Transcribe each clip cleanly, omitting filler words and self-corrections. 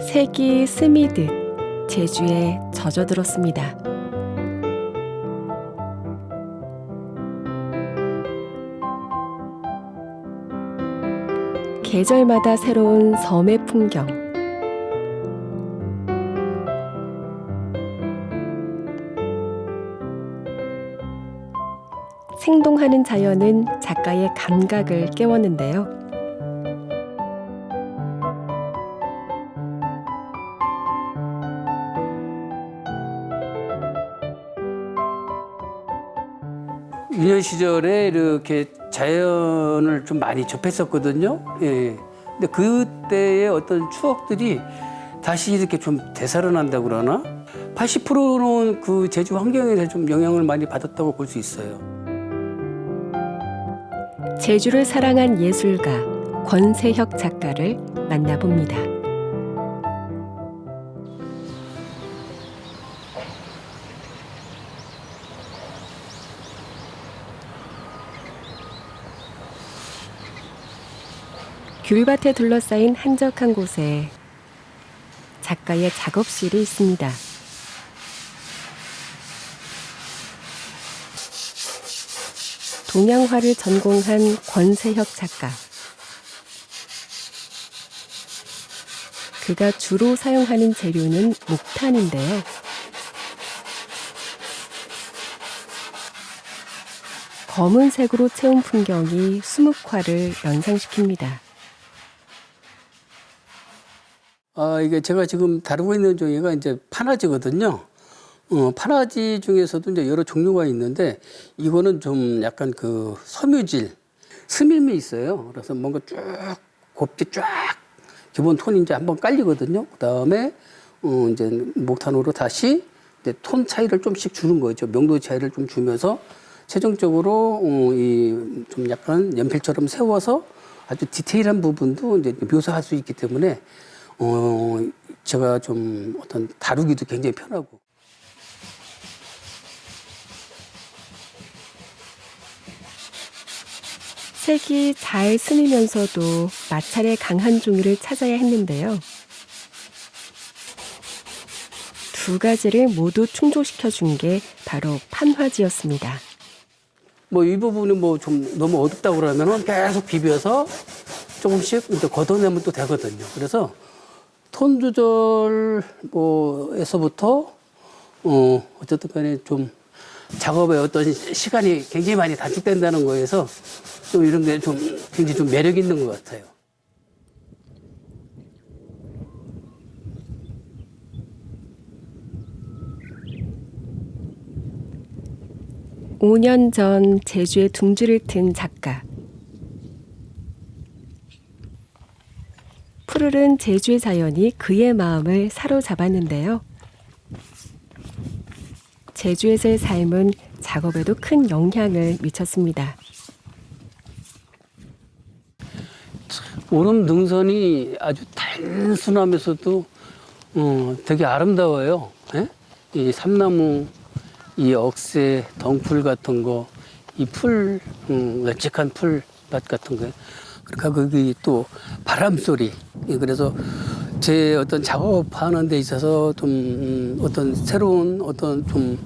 색이 스미듯 제주에 젖어들었습니다. 계절마다 새로운 섬의 풍경. 생동하는 자연은 작가의 감각을 깨웠는데요. 유년 시절에 이렇게 자연을 좀 많이 접했었거든요. 예. 근데 그때의 어떤 추억들이 다시 이렇게 좀 되살아난다고 그러나? 80%는 그 제주 환경에서 좀 영향을 많이 받았다고 볼 수 있어요. 제주를 사랑한 예술가 권세혁 작가를 만나봅니다. 귤밭에 둘러싸인 한적한 곳에 작가의 작업실이 있습니다. 동양화를 전공한 권세혁 작가. 그가 주로 사용하는 재료는木炭인데요. 검은색으로 채운 풍경이 수묵화를 연상시킵니다. 이게 제가 지금 다루고 있는 종이가 이제 파나지거든요. 파나지 중에서도 이제 여러 종류가 있는데 이거는 좀 약간 그 섬유질, 스밈이 있어요. 그래서 뭔가 쭉 곱게 쫙 기본 톤이 이제 한번 깔리거든요. 그 다음에 이제 목탄으로 다시 이제 톤 차이를 좀씩 주는 거죠. 명도 차이를 좀 주면서 최종적으로 이 좀 약간 연필처럼 세워서 아주 디테일한 부분도 이제 묘사할 수 있기 때문에 제가 좀 어떤 다루기도 굉장히 편하고. 색이 잘 스미면서도 마찰의 강한 종이를 찾아야 했는데요. 두 가지를 모두 충족시켜 준 게 바로 판화지였습니다. 뭐 이 부분이 뭐 좀 너무 어둡다고 그러면은 계속 비벼서 조금씩 이제 걷어내면 또 되거든요. 그래서 톤 조절 뭐에서부터 어쨌든 간에 좀 작업의 어떤 시간이 굉장히 많이 단축된다는 거에서 좀 이런 게 좀 굉장히 좀 매력 있는 것 같아요. (5년) 전 제주에 둥지를 튼 작가. 푸르른 제주의 자연이 그의 마음을 사로잡았는데요. 제주에서의 삶은 작업에도 큰 영향을 미쳤습니다. 오름 능선이 아주 단순하면서도 되게 아름다워요. 예? 이 삼나무, 이 억새, 덩풀 같은 거, 이 풀, 널찍한 풀밭 같은 거. 그러니까 거기 또 바람 소리. 그래서 제 어떤 작업하는 데 있어서 좀 어떤 새로운 어떤 좀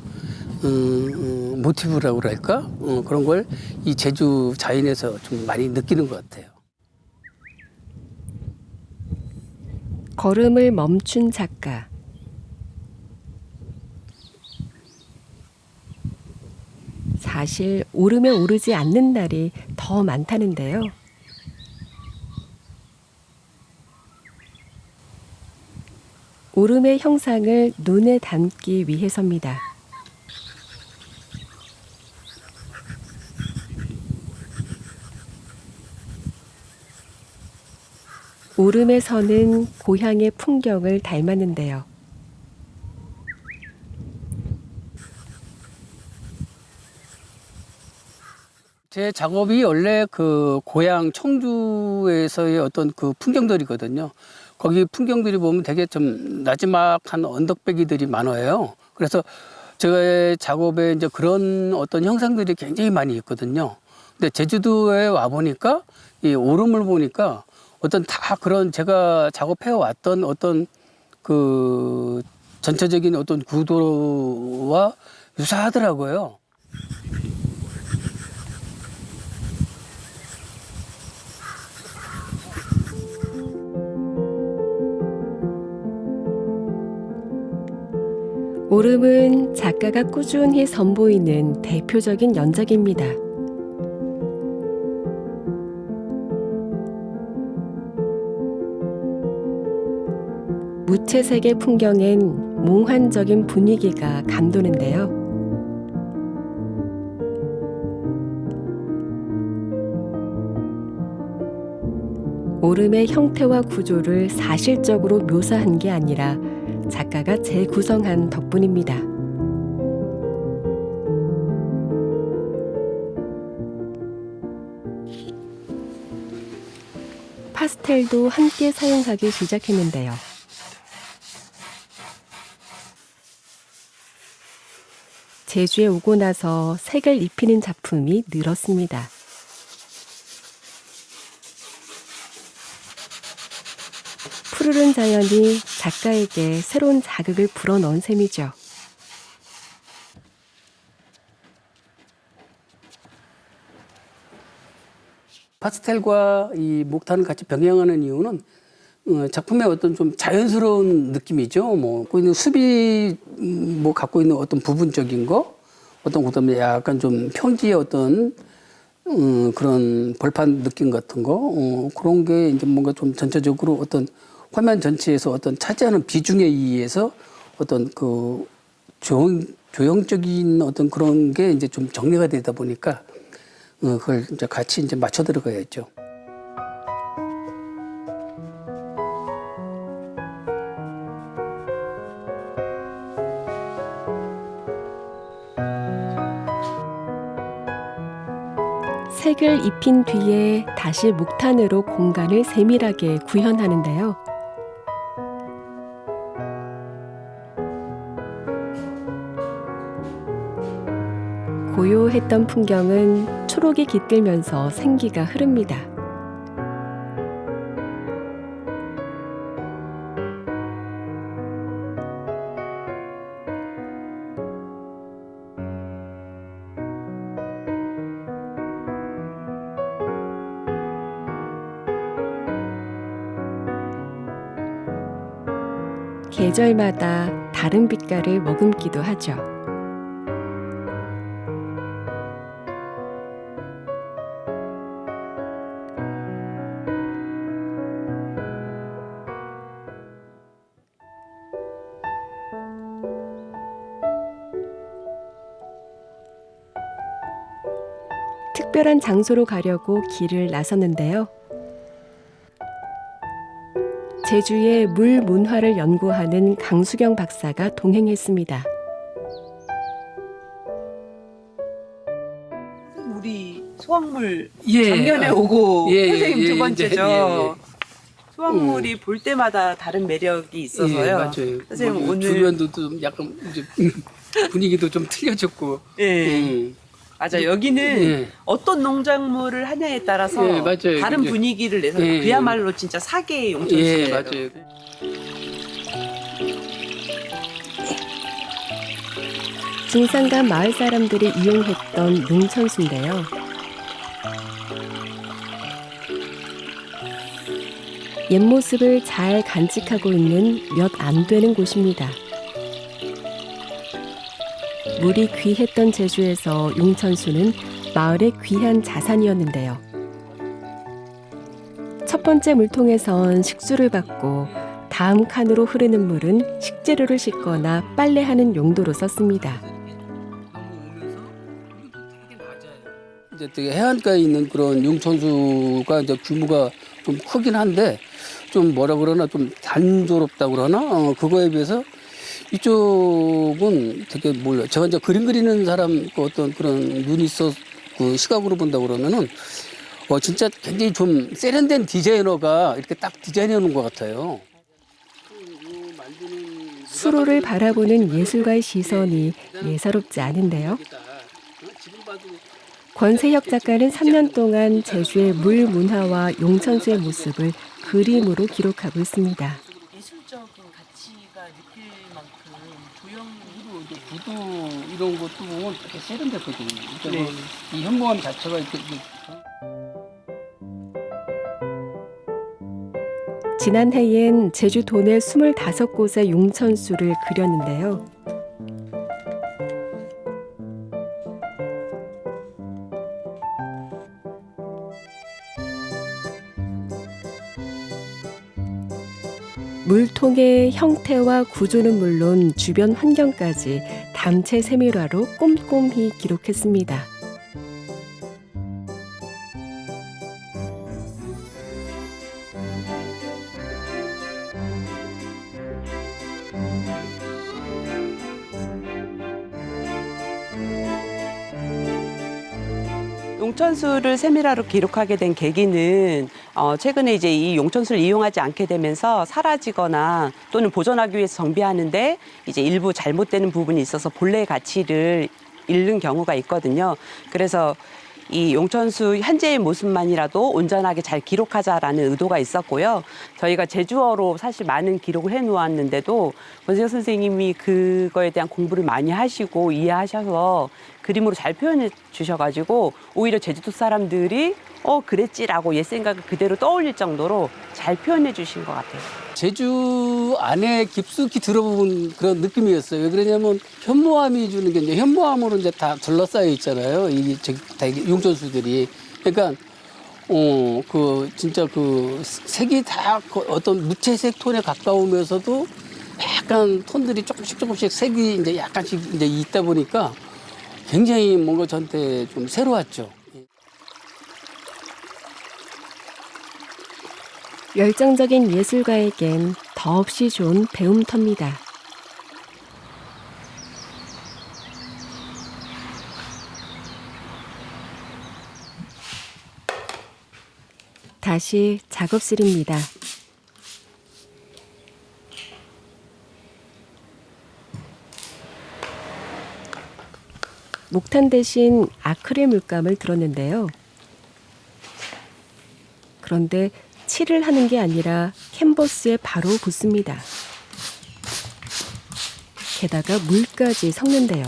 모티브라고 그럴까? 그런 걸 이 제주 자연에서 좀 많이 느끼는 것 같아요. 걸음을 멈춘 작가. 사실 오름에 오르지 않는 날이 더 많다는데요. 오름의 형상을 눈에 담기 위해서입니다. 오름의 선은 고향의 풍경을 닮았는데요. 제 작업이 원래 그 고향 청주에서의 어떤 그 풍경들이거든요. 거기 풍경들이 보면 되게 좀 나지막한 언덕배기들이 많아요. 그래서 제가 작업에 이제 그런 어떤 형상들이 굉장히 많이 있거든요. 근데 제주도에 와 보니까 이 오름을 보니까 어떤 다 그런 제가 작업해 왔던 어떤 그 전체적인 어떤 구도와 유사하더라고요. 오름은 작가가 꾸준히 선보이는 대표적인 연작입니다. 무채색의 풍경엔 몽환적인 분위기가 감도는데요. 오름의 형태와 구조를 사실적으로 묘사한 게 아니라 작가가 재구성한 덕분입니다. 파스텔도 함께 사용하기 시작했는데요. 제주에 오고 나서 색을 입히는 작품이 늘었습니다. 푸르른 자연이 작가에게 새로운 자극을 불어넣은 셈이죠. 파스텔과 이 목탄을 같이 병행하는 이유는 작품의 어떤 좀 자연스러운 느낌이죠. 뭐 갖고 있는 숲이 뭐 갖고 있는 어떤 부분적인 거, 어떤 그다음에 약간 좀 평지의 어떤 그런 벌판 느낌 같은 거 그런 게 이제 뭔가 좀 전체적으로 어떤 화면 전체에서 어떤 차지하는 비중에 의해서 어떤 그 조형적인 어떤 그런 게 이제 좀 정리가 되다 보니까 그걸 이제 같이 이제 맞춰 들어가야죠. 색을 입힌 뒤에 다시 목탄으로 공간을 세밀하게 구현하는데요. 고요했던 풍경은 초록이 깃들면서 생기가 흐릅니다. 계절마다 다른 빛깔을 머금기도 하죠. 특별한 장소로 가려고 길을 나섰는데요. 제주의 물 문화를 연구하는 강수경 박사가 동행했습니다. 우리 수확물 예. 작년에 오고 예, 선생님 예, 두 예, 번째죠. 예. 수확물이 볼 때마다 다른 매력이 있어서요. 예, 맞아요. 선생님 뭐, 오늘 주변도 좀 약간 이제 분위기도 좀 틀려졌고. 예. 맞아 여기는 예. 어떤 농작물을 하냐에 따라서 예, 맞아요. 다른 그게- 분위기를 내서 예, 그야말로 진짜 사계의 용천수예요. 예, 맞아요. 중산간 마을 사람들이 이용했던 용천수인데요. 옛 모습을 잘 간직하고 있는 몇 안 되는 곳입니다. 물이 귀했던 제주에서 용천수는 마을의 귀한 자산이었는데요. 첫 번째 물통에선 식수를 받고 다음 칸으로 흐르는 물은 식재료를 씻거나 빨래하는 용도로 썼습니다. 이제 되게 해안가에 있는 그런 용천수가 이제 규모가 좀 크긴 한데 좀 뭐라 그러나 좀 단조롭다 그러나 그거에 비해서 이쪽은 되게 몰라. 제가 이제 그림 그리는 사람 그 어떤 그런 눈이 있어 그 시각으로 본다 그러면은 진짜 굉장히 좀 세련된 디자이너가 이렇게 딱 디자인해 놓은 것 같아요. 수로를 바라보는 예술가의 시선이 예사롭지 않은데요. 권세혁 작가는 3년 동안 제주의 물 문화와 용천수의 모습을 그림으로 기록하고 있습니다. 미술적인 가치 구두 이런 것도 보면 되게 세련됐거든요. 그러니까 네. 뭐이 현무암 자체가 이렇게 지난해엔 제주 도내 25곳의 용천수를 그렸는데요. 물통의 형태와 구조는 물론 주변 환경까지 담채 세밀화로 꼼꼼히 기록했습니다. 용천수를 세밀화로 기록하게 된 계기는 최근에 이제 이 용천수를 이용하지 않게 되면서 사라지거나 또는 보존하기 위해서 정비하는데 이제 일부 잘못되는 부분이 있어서 본래의 가치를 잃는 경우가 있거든요. 그래서 이 용천수 현재의 모습만이라도 온전하게 잘 기록하자라는 의도가 있었고요. 저희가 제주어로 사실 많은 기록을 해놓았는데도 권세혁 선생님이 그거에 대한 공부를 많이 하시고 이해하셔서 그림으로 잘 표현해 주셔가지고 오히려 제주도 사람들이 그랬지라고 옛 생각을 그대로 떠올릴 정도로 잘 표현해 주신 것 같아요. 제주 안에 깊숙이 들어본 그런 느낌이었어요. 왜 그러냐면 현무암이 주는 게 이제 현무암으로 이제 다 둘러싸여 있잖아요. 이 용천수들이. 그러니까 그 진짜 그 색이 다 어떤 무채색 톤에 가까우면서도 약간 톤들이 조금씩 색이 이제 약간씩 이제 있다 보니까 굉장히 뭔가 저한테 좀 새로웠죠. 열정적인 예술가에겐 더없이 좋은 배움터입니다. 다시 작업실입니다. 목탄 대신 아크릴 물감을 들었는데요. 그런데 칠을 하는 게 아니라 캔버스에 바로 붓습니다. 게다가 물까지 섞는데요.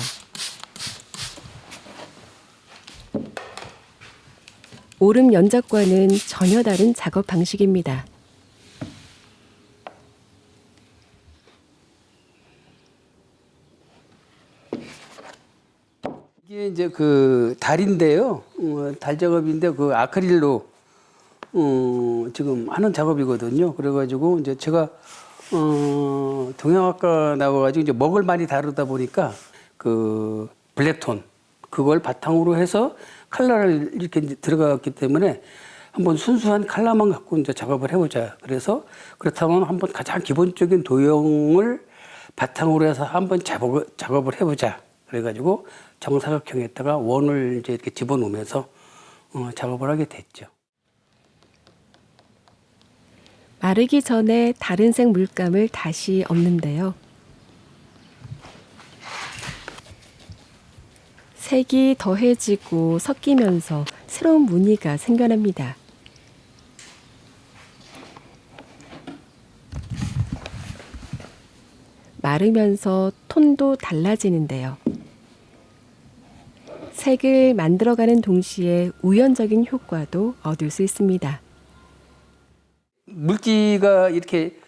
오름 연작과는 전혀 다른 작업 방식입니다. 이게 이제 그 달인데요. 달 작업인데 그 아크릴로 지금 하는 작업이거든요. 그래가지고 이제 제가 동양학과 나와가지고 이제 먹을 많이 다루다 보니까 그 블랙톤 그걸 바탕으로 해서 컬러를 이렇게 이제 들어갔기 때문에 한번 순수한 컬러만 갖고 이제 작업을 해보자. 그래서 그렇다면 한번 가장 기본적인 도형을 바탕으로 해서 한번 작업을 해보자. 그래가지고 정사각형에다가 원을 이제 이렇게 집어넣으면서 작업을 하게 됐죠. 마르기 전에 다른 색 물감을 다시 얹는데요. 색이 더해지고 섞이면서 새로운 무늬가 생겨납니다. 마르면서 톤도 달라지는데요. 색을 만들어가는 동시에 우연적인 효과도 얻을 수 있습니다. 물기가 이렇게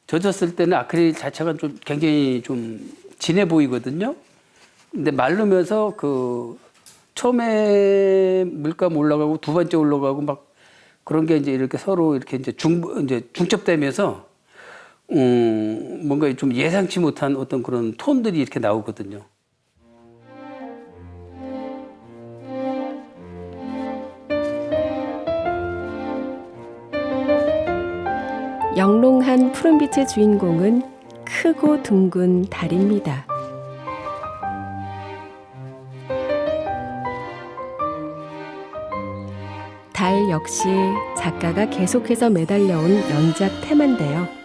젖었을 때는 아크릴 자체가 좀 굉장히 좀 진해 보이거든요. 근데 마르면서 그 처음에 물감 올라가고 두 번째 올라가고 막 그런 게 이제 이렇게 서로 이렇게 이제 중첩되면서 뭔가 좀 예상치 못한 어떤 그런 톤들이 이렇게 나오거든요. 영롱한 푸른빛의 주인공은 크고 둥근 달입니다. 달 역시 작가가 계속해서 매달려온 연작 테마인데요.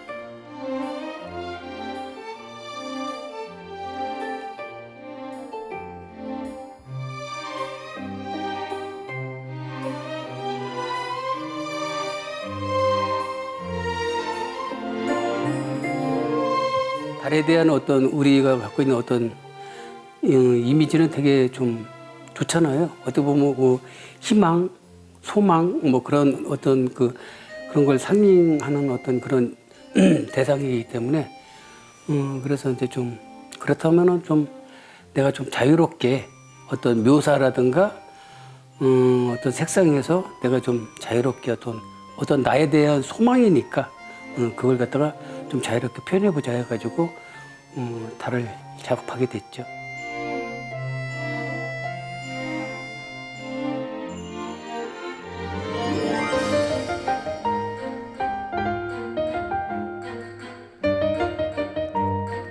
달에 대한 어떤 우리가 갖고 있는 어떤 이미지는 되게 좀 좋잖아요. 어떻게 보면 그 희망, 소망 뭐 그런 어떤 그런 걸 상징하는 어떤 그런 대상이기 때문에 그래서 이제 좀 그렇다면은 좀 내가 좀 자유롭게 어떤 묘사라든가 어떤 색상에서 내가 좀 자유롭게 어떤 나에 대한 소망이니까 그걸 갖다가 좀 자유롭게 표현해보자 해가지고 달을 작업하게 됐죠.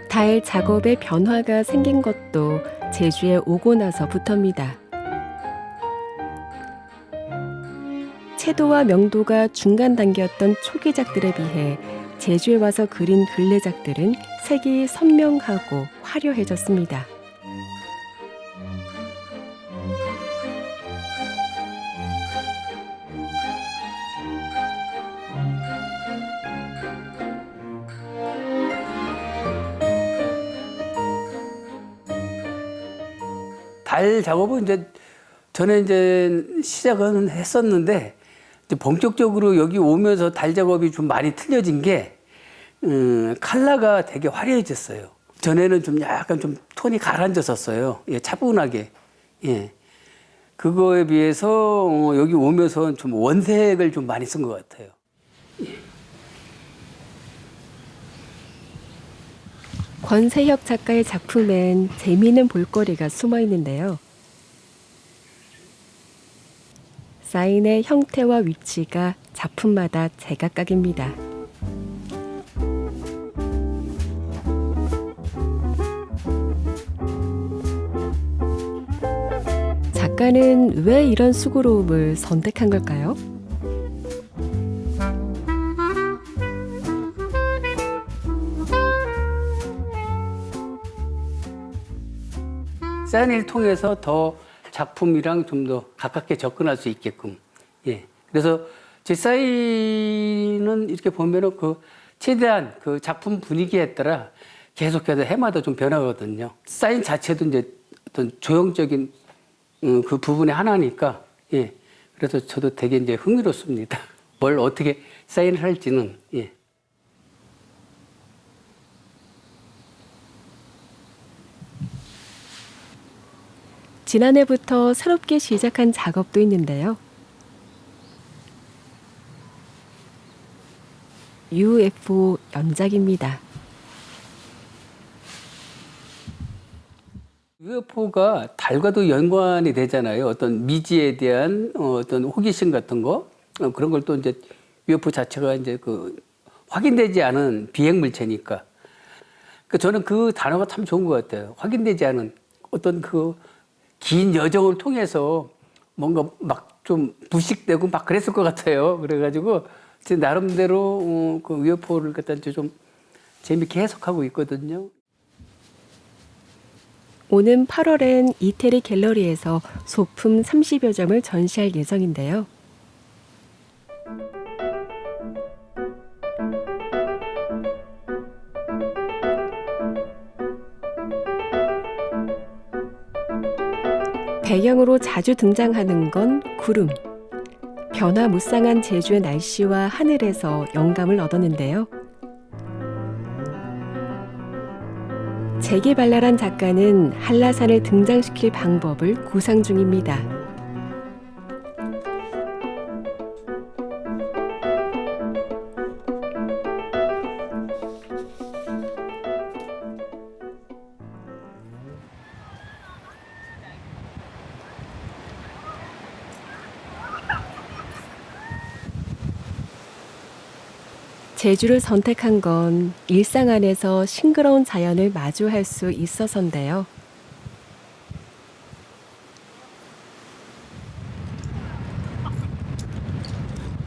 달 작업에 변화가 생긴 것도 제주에 오고 나서부터입니다. 채도와 명도가 중간 단계였던 초기작들에 비해 제주에 와서 그린 근래작들은 색이 선명하고 화려해졌습니다. 달 작업은 이제 전에 이제 시작은 했었는데 이제 본격적으로 여기 오면서 달 작업이 좀 많이 틀려진 게 컬러가 되게 화려해졌어요. 전에는 좀 약간 좀 톤이 가라앉았었어요. 예, 차분하게. 예. 그거에 비해서 여기 오면서 좀 원색을 좀 많이 쓴 것 같아요. 권세혁 작가의 작품엔 재미있는 볼거리가 숨어 있는데요. 사인의 형태와 위치가 작품마다 제각각입니다. 작가는 왜 이런 수고로움을 선택한 걸까요? 사인을 통해서 더 작품이랑 좀 더 가깝게 접근할 수 있게끔. 예. 그래서 제 사인은 이렇게 보면은 최대한 그 작품 분위기에 따라 계속해서 해마다 좀 변하거든요. 사인 자체도 이제 어떤 조형적인 그 부분의 하나니까. 예. 그래서 저도 되게 이제 흥미롭습니다. 뭘 어떻게 사인을 할지는. 예. 지난해부터 새롭게 시작한 작업도 있는데요. UFO 연작입니다. UFO가 달과도 연관이 되잖아요. 어떤 미지에 대한 어떤 호기심 같은 거 그런 걸 또 이제 UFO 자체가 이제 확인되지 않은 비행 물체니까. 저는 그 단어가 참 좋은 것 같아요. 확인되지 않은 어떤 긴 여정을 통해서 뭔가 막 좀 부식되고 막 그랬을 것 같아요. 그래가지고 제 나름대로 그 UFO를 갖다 좀 재밌게 해석하고 있거든요. 오는 8월엔 이태리 갤러리에서 소품 30여 점을 전시할 예정인데요. 배경으로 자주 등장하는 건 구름. 변화무쌍한 제주의 날씨와 하늘에서 영감을 얻었는데요. 재기발랄한 작가는 한라산을 등장시킬 방법을 구상 중입니다. 제주를 선택한 건 일상 안에서 싱그러운 자연을 마주할 수 있어서인데요.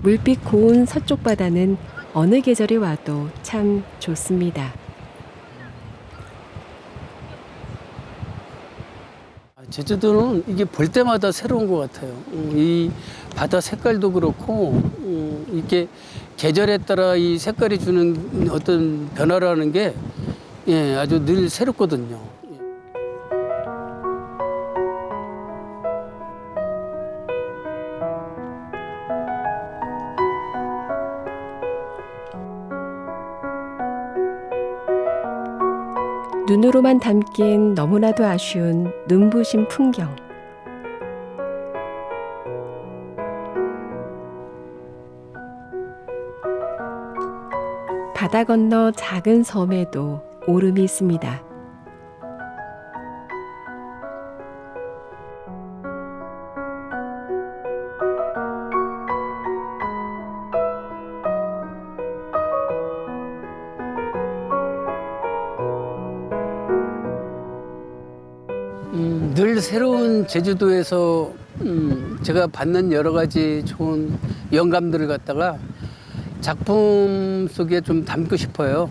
물빛 고운 서쪽 바다는 어느 계절이 와도 참 좋습니다. 제주도는 이게 볼 때마다 새로운 것 같아요. 이 바다 색깔도 그렇고 이게 계절에 따라 이 색깔이 주는 어떤 변화라는 게 아주 늘 새롭거든요. 눈으로만 담긴 너무나도 아쉬운 눈부신 풍경. 바다 건너 작은 섬에도 오름이 있습니다. 늘 새로운 제주도에서 제가 받는 여러 가지 좋은 영감들을 갖다가 작품 속에 좀 담고 싶어요.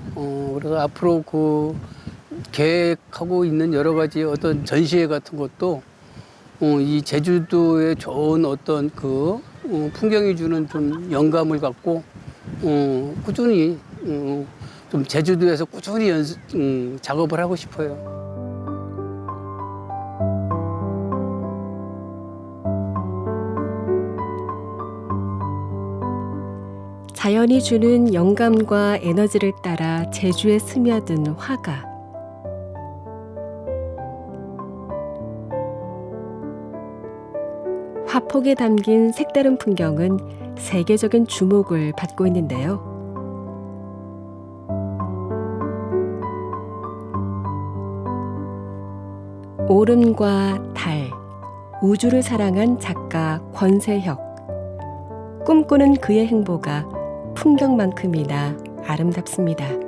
그래서 앞으로 그 계획하고 있는 여러 가지 어떤 전시회 같은 것도 이 제주도의 좋은 어떤 그 풍경이 주는 좀 영감을 갖고 꾸준히 좀 제주도에서 꾸준히 작업을 하고 싶어요. 자연이 주는 영감과 에너지를 따라 제주에 스며든 화가. 화폭에 담긴 색다른 풍경은 세계적인 주목을 받고 있는데요. 오름과 달, 우주를 사랑한 작가 권세혁. 꿈꾸는 그의 행보가 풍경만큼이나 아름답습니다.